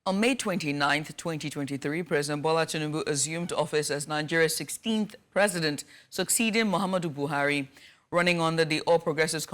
On May 29, 2023, President Bola Tinubu assumed office as Nigeria's 16th president, succeeding Muhammadu Buhari. Running under the All Progressives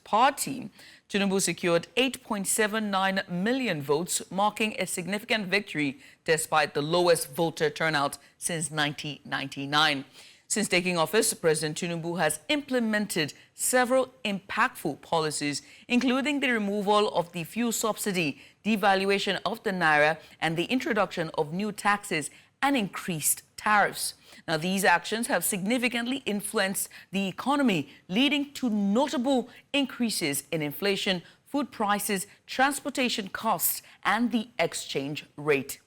Party, Tinubu secured 8.79 million votes, marking a significant victory despite the lowest voter turnout since 1999. Since taking office, President Tinubu has implemented several impactful policies, including the removal of the fuel subsidy, devaluation of the naira, and the introduction of new taxes and increased tariffs. Now, these actions have significantly influenced the economy, leading to notable increases in inflation, food prices, transportation costs, and the exchange rate.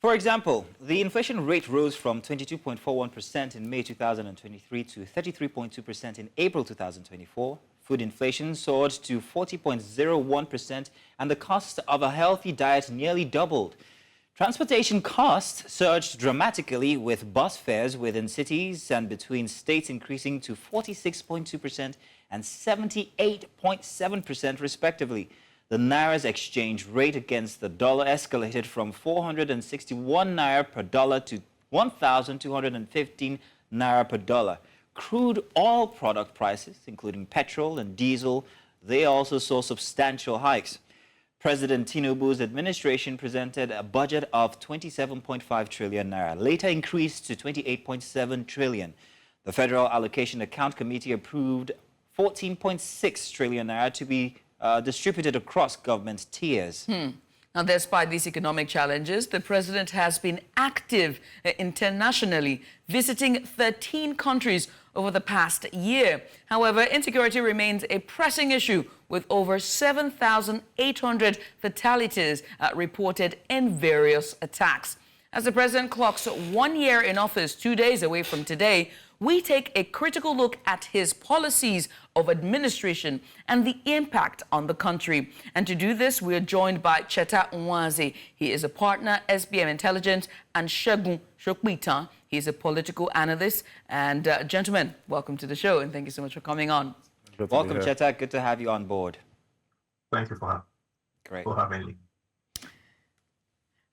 For example, the inflation rate rose from 22.41% in May 2023 to 33.2% in April 2024. Food inflation soared to 40.01%, and the cost of a healthy diet nearly doubled. Transportation costs surged dramatically, with bus fares within cities and between states increasing to 46.2% and 78.7% respectively. The naira's exchange rate against the dollar escalated from 461 naira per dollar to 1,215 naira per dollar. Crude oil product prices, including petrol and diesel, they also saw substantial hikes. President Tinubu's administration presented a budget of 27.5 trillion naira, later increased to 28.7 trillion. The Federal Allocation Account Committee approved 14.6 trillion naira to be distributed across government tiers. Now, despite these economic challenges, the president has been active internationally, visiting 13 countries over the past year. However, insecurity remains a pressing issue, with over 7,800 fatalities reported in various attacks. As the president clocks 1 year in office 2 days away from today, we take a critical look at his policies of administration and the impact on the country. And to do this, we are joined by Cheta Nwaze. He is a partner, SBM Intelligence, and Segun Shokwitan. He is a political analyst. And gentlemen, welcome to the show, and thank you so much for coming on. Welcome, Cheta. Good to have you on board. Thank you for having me.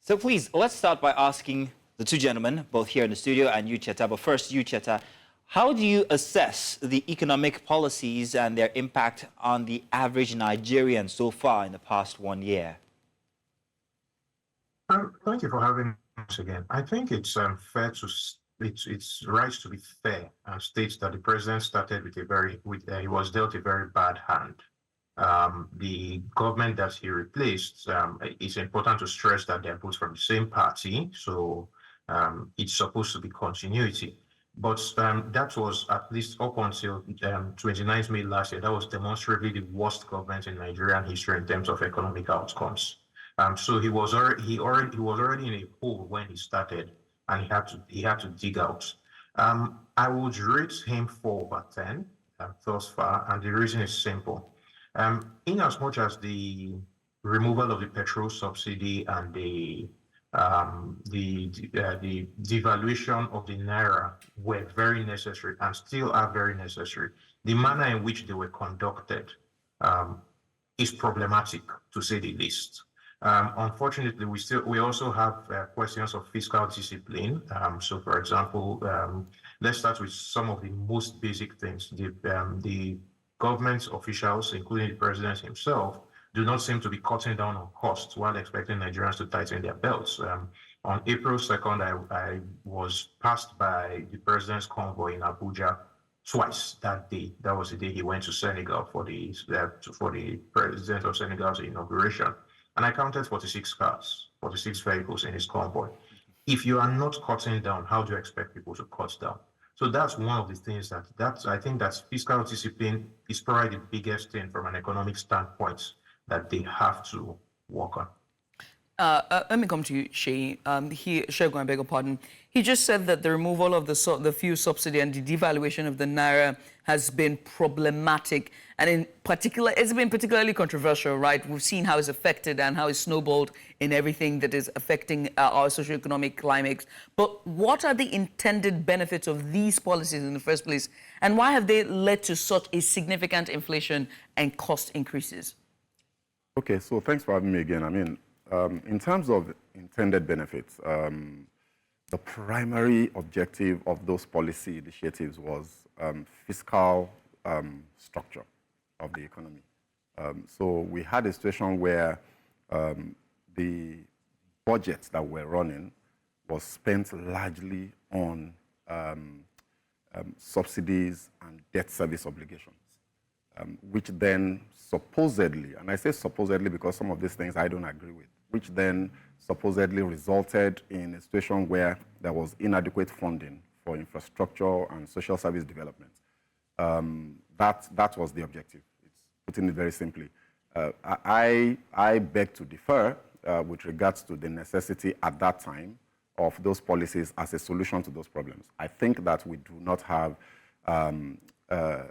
So please, let's start by asking the two gentlemen, both here in the studio and you, Cheta. But first, you, Cheta, how do you assess the economic policies and their impact on the average Nigerian so far in the past 1 year? Thank you for having us again. I think it's fair to it's right to be fair and state that the president started with he was dealt a very bad hand. The government that he replaced, it's important to stress that they're both from the same party, so it's supposed to be continuity. But that was, at least up until 29th May last year, that was demonstrably the worst government in Nigerian history in terms of economic outcomes. So he was already in a hole when he started, and he had to dig out. I would rate him 4/10 thus far, and the reason is simple. In as much as the removal of the petrol subsidy and the devaluation of the naira were very necessary and still are very necessary, the manner in which they were conducted is problematic, to say the least. Unfortunately, we also have questions of fiscal discipline. So, for example, let's start with some of the most basic things. The government officials, including the president himself, do not seem to be cutting down on costs while expecting Nigerians to tighten their belts. On April 2nd, I was passed by the president's convoy in Abuja twice that day. That was the day he went to Senegal for the president of Senegal's inauguration. And I counted 46 cars, 46 vehicles in his convoy. If you are not cutting down, how do you expect people to cut down? So that's one of the things I think that fiscal discipline is probably the biggest thing from an economic standpoint that they have to work on. Let me come to you, Segun, I beg your pardon. He just said that the removal of the fuel subsidy and the devaluation of the naira has been problematic, and in particular, it's been particularly controversial, right? We've seen how it's affected and how it's snowballed in everything that is affecting our socioeconomic climate. But what are the intended benefits of these policies in the first place, and why have they led to such a significant inflation and cost increases? Okay, so thanks for having me again. I mean, in terms of intended benefits, the primary objective of those policy initiatives was fiscal structure of the economy. So we had a situation where the budgets that were running was spent largely on subsidies and debt service obligations, which then supposedly, and I say supposedly because some of these things I don't agree with, which then supposedly resulted in a situation where there was inadequate funding for infrastructure and social service development. That was the objective. It's putting it very simply. I beg to differ with regards to the necessity at that time of those policies as a solution to those problems. I think that we do not have a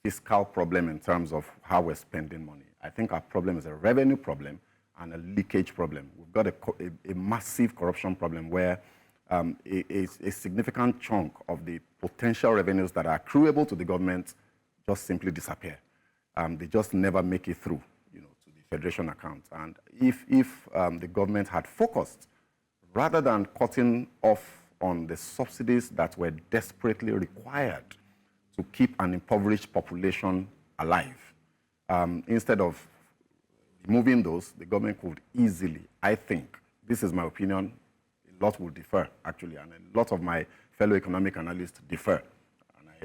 fiscal problem in terms of how we're spending money. I think our problem is a revenue problem and a leakage problem. We've got a massive corruption problem where a significant chunk of the potential revenues that are accruable to the government just simply disappear. They just never make it through, to the federation account. And if the government had focused, rather than cutting off on the subsidies that were desperately required to keep an impoverished population alive, instead of removing those, the government could easily, I think, this is my opinion, a lot will differ, actually, and a lot of my fellow economic analysts differ,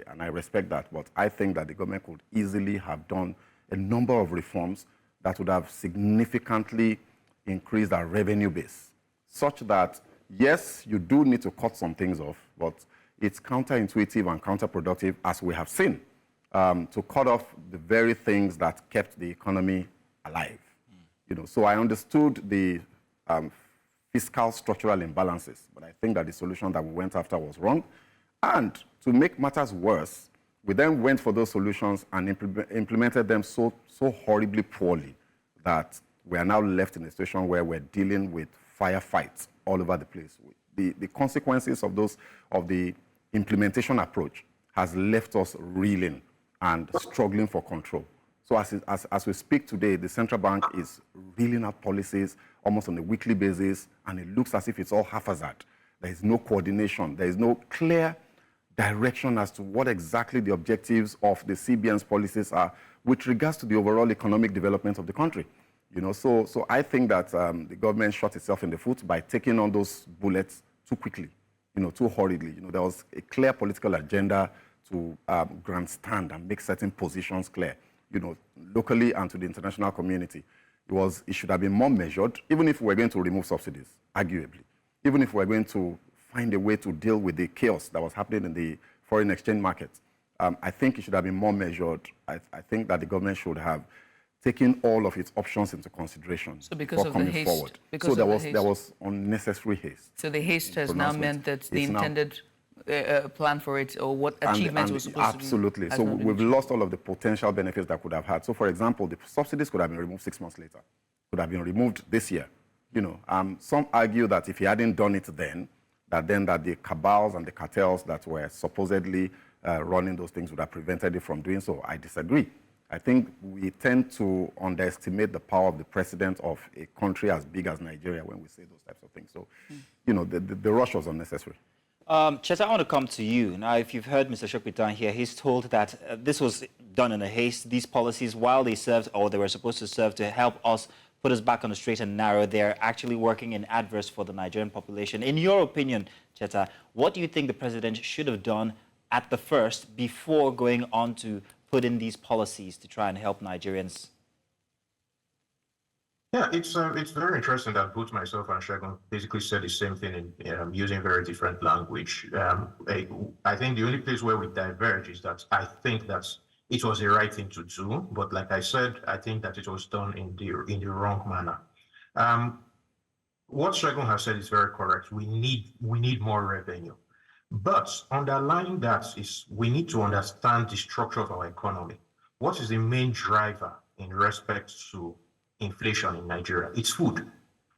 and I respect that, but I think that the government could easily have done a number of reforms that would have significantly increased our revenue base, such that, yes, you do need to cut some things off, but it's counterintuitive and counterproductive, as we have seen, to cut off the very things that kept the economy alive. So I understood the fiscal structural imbalances, but I think that the solution that we went after was wrong. And to make matters worse, we then went for those solutions and implemented them so horribly poorly that we are now left in a situation where we're dealing with firefights all over the place. The consequences of the implementation approach has left us reeling and struggling for control. So as we speak today, the central bank is reeling out policies almost on a weekly basis, and it looks as if it's all haphazard. There is no coordination. There is no clear direction as to what exactly the objectives of the CBN's policies are with regards to the overall economic development of the country. So I think that the government shot itself in the foot by taking on those bullets too quickly, too hurriedly. There was a clear political agenda to grandstand and make certain positions clear, locally and to the international community. It should have been more measured, even if we're going to remove subsidies, arguably. Even if we're going to find a way to deal with the chaos that was happening in the foreign exchange market. I think it should have been more measured. I think that the government should have taken all of its options into consideration before coming forward. So there was unnecessary haste. So the haste has now meant that the intended plan for it, or what achievements were supposed to be. Absolutely. So we've lost all of the potential benefits that could have had. So, for example, the subsidies could have been removed 6 months later, could have been removed this year. Some argue that if he hadn't done it then, that the cabals and the cartels that were supposedly running those things would have prevented it from doing so. I disagree. I think we tend to underestimate the power of the president of a country as big as Nigeria when we say those types of things. So, the rush was unnecessary. Cheta, I want to come to you. Now, if you've heard Mr. Shokwitan here, he's told that this was done in a haste. These policies, while they served, or they were supposed to serve to help us put us back on the straight and narrow, they're actually working in adverse for the Nigerian population. In your opinion, Cheta, what do you think the president should have done at the first before going on to put in these policies to try and help Nigerians? Yeah, it's very interesting that both myself and Shegun basically said the same thing in using very different language. I think the only place where we diverge is that I think that it was the right thing to do, but like I said, I think that it was done in the wrong manner. What Shegun has said is very correct. We need more revenue, but underlying that is we need to understand the structure of our economy. What is the main driver in respect to inflation in Nigeria? It's food.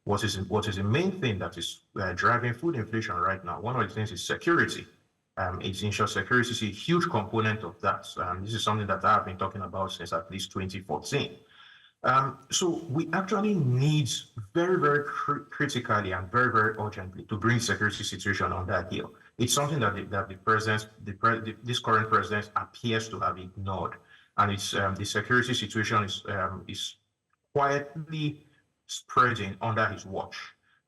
What is the main thing that is driving food inflation right now? One of the things is security. It's ensure security is a huge component of that. This is something that I've been talking about since at least 2014. So we actually need very, very critically and very, very urgently to bring security situation on that hill. It's something that this current president appears to have ignored, and it's the security situation is quietly spreading under his watch.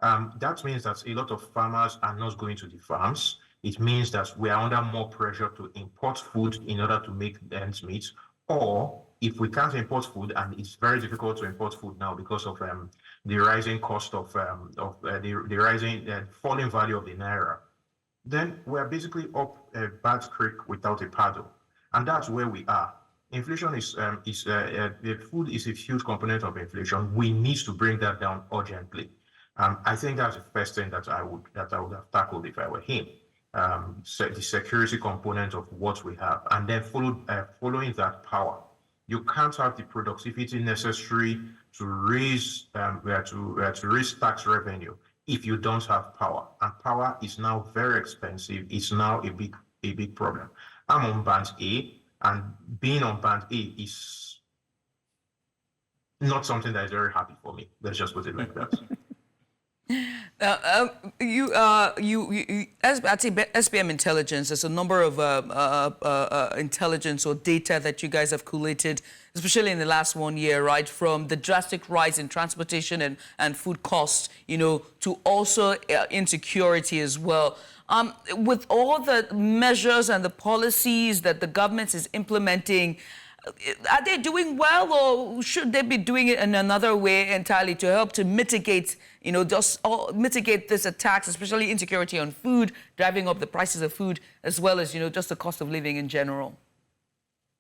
That means that a lot of farmers are not going to the farms. It means that we are under more pressure to import food in order to make ends meet, or if we can't import food, and it's very difficult to import food now because of the rising cost of the rising falling value of the naira, then we're basically up a bad creek without a paddle, and that's where we are. Inflation the food is a huge component of inflation. We need to bring that down urgently. I think that's the first thing that I would have tackled if I were him. The security component of what we have, and then following that power. You can't have the productivity necessary to raise tax revenue if you don't have power, and power is now very expensive. It's now a big problem. I'm on band A, and being on band A is not something that is very happy for me. Let's just put it like that. As at SBM Intelligence, there's a number of intelligence or data that you guys have collated, especially in the last 1 year, right? From the drastic rise in transportation and food costs, to also insecurity as well. With all the measures and the policies that the government is implementing, are they doing well, or should they be doing it in another way entirely to help to mitigate, mitigate this attacks, especially insecurity on food, driving up the prices of food, as well as, just the cost of living in general?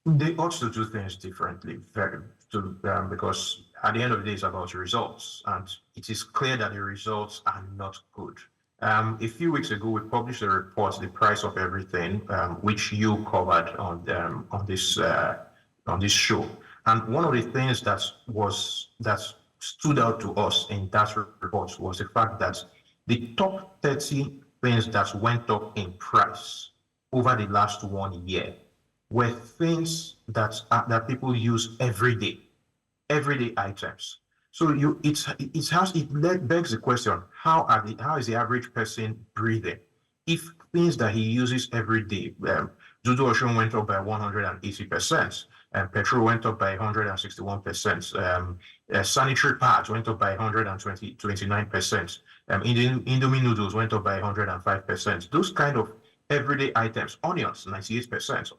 They ought to do things differently, because at the end of the day, it's about results, and it is clear that the results are not good. A few weeks ago, we published a report, The Price of Everything, which you covered on this show. And one of the things that stood out to us in that report was the fact that the top 30 things that went up in price over the last 1 year were things that people use everyday items. So it begs the question: how is the average person breathing if things that he uses every day, Dudu Ocean went up by 180%, and petrol went up by 161%, sanitary pads went up by 129%, Indomie noodles went up by 105%. Those kind of everyday items, onions 98%.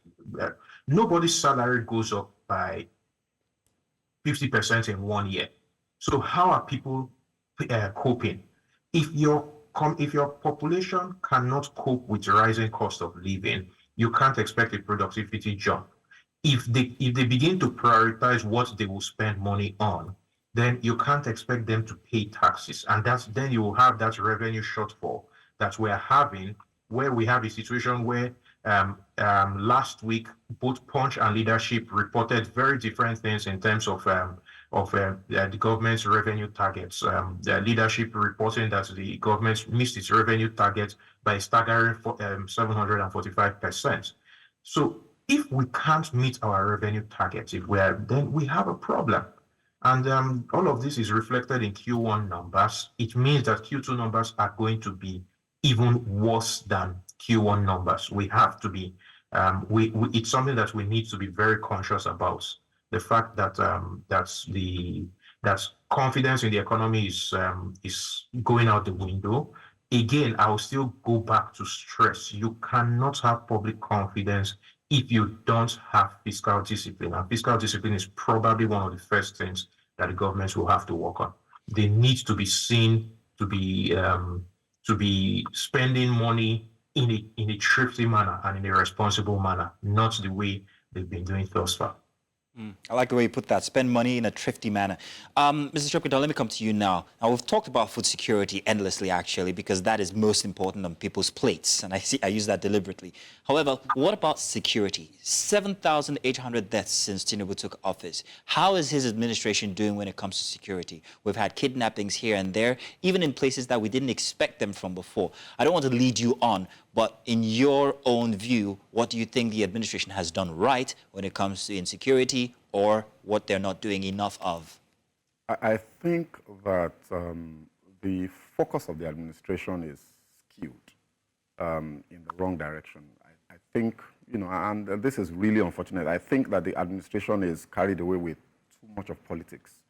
Nobody's salary goes up by 50% in 1 year. So how are people coping? If your population cannot cope with rising cost of living, you can't expect a productivity jump. If they begin to prioritize what they will spend money on, then you can't expect them to pay taxes, and then you will have that revenue shortfall that we're having, where we have a situation where last week both Punch and Leadership reported very different things in terms of the government's revenue targets. The Leadership reporting that the government missed its revenue target by a staggering 745%. So if we can't meet our revenue targets, then we have a problem. And all of this is reflected in Q1 numbers. It means that Q2 numbers are going to be even worse than Q1 numbers. We have to be, it's something that we need to be very conscious about. The fact that that confidence in the economy is going out the window. Again, I will still go back to stress: you cannot have public confidence if you don't have fiscal discipline. And fiscal discipline is probably one of the first things that the government will have to work on. They need to be seen to be spending money in a thrifty manner and in a responsible manner, not the way they've been doing thus far. I like the way you put that. Spend money in a thrifty manner. Mr. Shopketal, let me come to you now. Now, we've talked about food security endlessly, actually, because that is most important on people's plates. And I use that deliberately. However, what about security? 7,800 deaths since Tinubu took office. How is his administration doing when it comes to security? We've had kidnappings here and there, even in places that we didn't expect them from before. I don't want to lead you on, but in your own view, what do you think the administration has done right when it comes to insecurity, or what they're not doing enough of? I think that the focus of the administration is skewed in the wrong direction. I think, and this is really unfortunate. I think that the administration is carried away with too much of politics.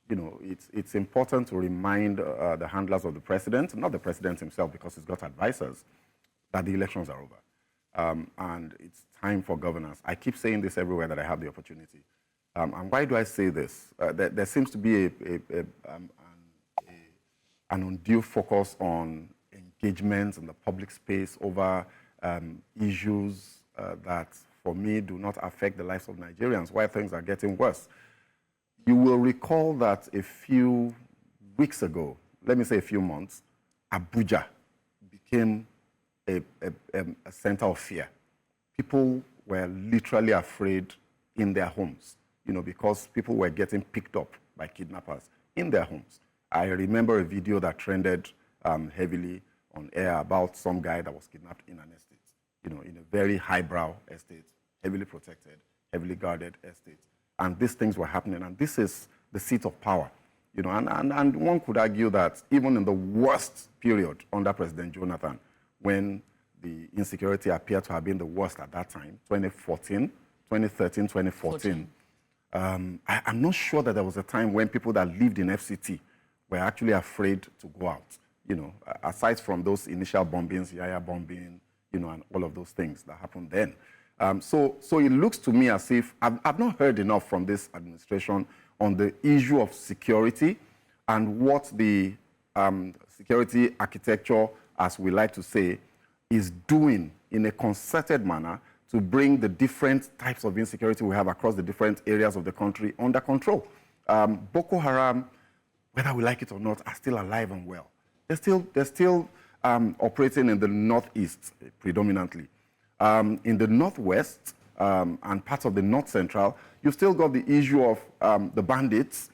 It's important to remind the handlers of the president, not the president himself because he's got advisors, that the elections are over. And it's time for governance. I keep saying this everywhere that I have the opportunity. And why do I say this? There seems to be an undue focus on engagement in the public space over issues that, for me, do not affect the lives of Nigerians, why things are getting worse. You will recall that a few weeks ago, let me say a few months, Abuja became a center of fear. People were literally afraid in their homes, because people were getting picked up by kidnappers in their homes. I remember a video that trended heavily on air about some guy that was kidnapped in an estate, in a very highbrow estate, heavily protected, heavily guarded estate. And these things were happening, and this is the seat of power. And one could argue that even in the worst period under President Jonathan, when the insecurity appeared to have been the worst at that time, 2013, 2014, I'm not sure that there was a time when people that lived in FCT were actually afraid to go out, aside from those initial bombings, Yaya bombing, and all of those things that happened then. So it looks to me as if I've not heard enough from this administration on the issue of security and what the security architecture, as we like to say, is doing in a concerted manner to bring the different types of insecurity we have across the different areas of the country under control. Boko Haram, whether we like it or not, are still alive and well. They're still operating in the northeast predominantly. In the northwest and parts of the north central, you've still got the issue of the bandits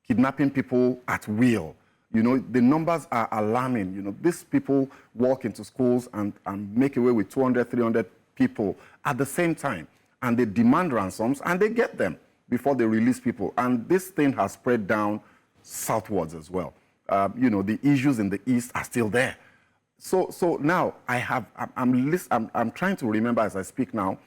kidnapping people at will. The numbers are alarming. These people walk into schools and make away with 200, 300 people at the same time. And they demand ransoms and they get them before they release people. And this thing has spread down southwards as well. The issues in the east are still there. So now I'm trying to remember as I speak now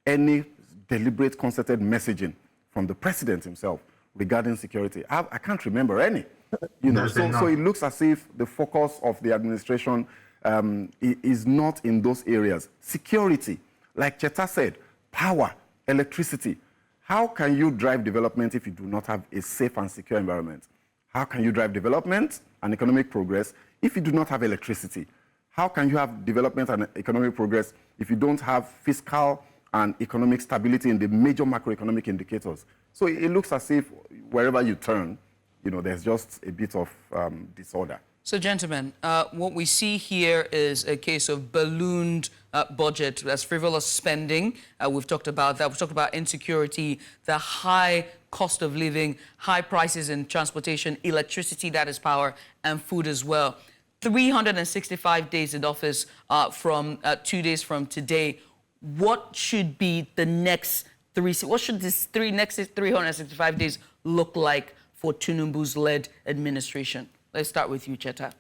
any deliberate concerted messaging from the president himself regarding security. I can't remember any. So it looks as if the focus of the administration is not in those areas. Security, like Cheta said, power, electricity. How can you drive development if you do not have a safe and secure environment? How can you drive development and economic progress if you do not have electricity? How can you have development and economic progress if you don't have fiscal and economic stability in the major macroeconomic indicators? So it looks as if wherever you turn, there's just a bit of disorder. So, gentlemen, what we see here is a case of ballooned budget. That's frivolous spending. We've talked about that. We've talked about insecurity, the high cost of living, high prices in transportation, electricity, that is power, and food as well. 365 days in office from 2 days from today. What should be the next what should this next 365 days look like for Tinubu's led administration? Let's start with you, Cheta.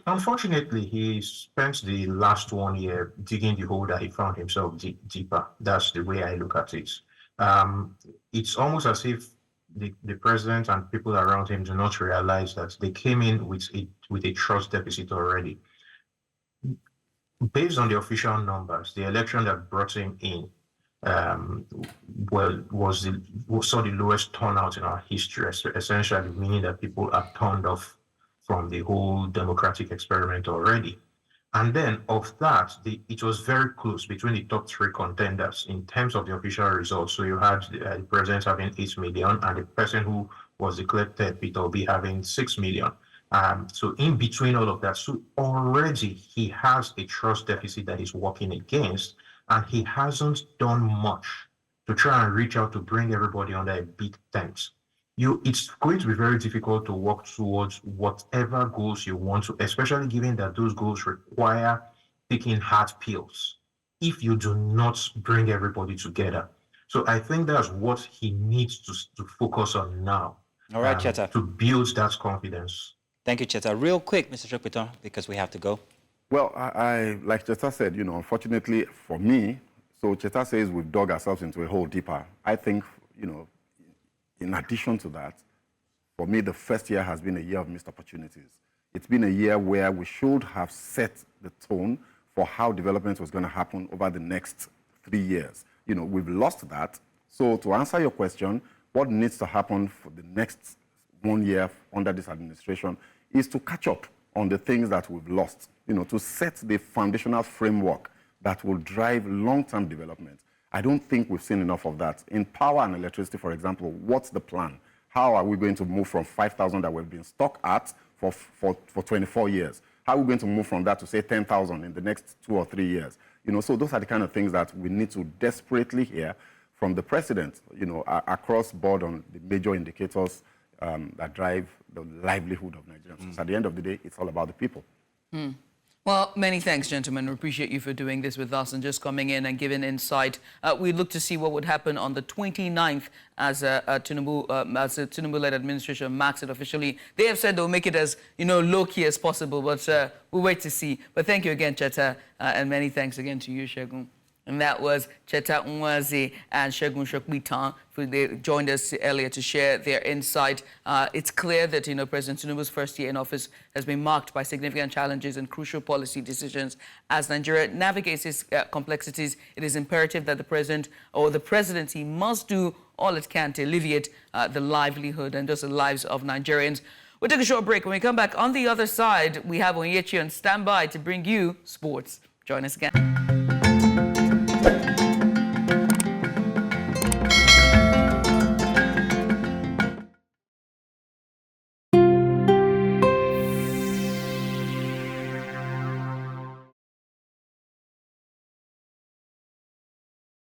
Unfortunately, he spent the last 1 year digging the hole that he found himself deeper. That's the way I look at it. It's almost as if the president and people around him do not realize that they came in with a trust deficit already. Based on the official numbers, the election that brought him in saw the lowest turnout in our history, essentially meaning that people are turned off from the whole democratic experiment already. And then of that, it was very close between the top three contenders in terms of the official results. So you had the president having 8 million and the person who was declared third, Peter Obi, having 6 million. So in between all of that, so already he has a trust deficit that he's working against, and he hasn't done much to try and reach out to bring everybody under a big tent. It's going to be very difficult to work towards whatever goals you want to, especially given that those goals require taking hard pills if you do not bring everybody together. So I think that's what he needs to focus on now. All right, Cheta. To build that confidence. Thank you, Cheta. Real quick, Mr. Shokpito, because we have to go. Well, I like Cheta said, unfortunately for me, so Cheta says we've dug ourselves into a hole deeper. I think, in addition to that, for me, the first year has been a year of missed opportunities. It's been a year where we should have set the tone for how development was going to happen over the next 3 years. We've lost that. So to answer your question, what needs to happen for the next 1 year under this administration is to catch up on the things that we've lost, to set the foundational framework that will drive long-term development. I don't think we've seen enough of that. In power and electricity, for example, what's the plan? How are we going to move from 5,000 that we've been stuck at for 24 years? How are we going to move from that to, say, 10,000 in the next 2 or 3 years? So those are the kind of things that we need to desperately hear from the president, across board on the major indicators that drive the livelihood of Nigerians. Because at the end of the day, it's all about the people. Well, many thanks, gentlemen. We appreciate you for doing this with us and just coming in and giving insight. We look to see what would happen on the 29th as the Tinubu-led administration marks it officially. They have said they'll make it as low-key as possible, but we'll wait to see. But thank you again, Cheta, and many thanks again to you, Segun. And that was Cheta Nwaze and Segun Shokpito, who they joined us earlier to share their insight. It's clear that President Tinubu's first year in office has been marked by significant challenges and crucial policy decisions. As Nigeria navigates its complexities, it is imperative that the president or the presidency must do all it can to alleviate the livelihood and just the lives of Nigerians. We'll take a short break. When we come back on the other side, we have Onyechi on standby to bring you sports. Join us again.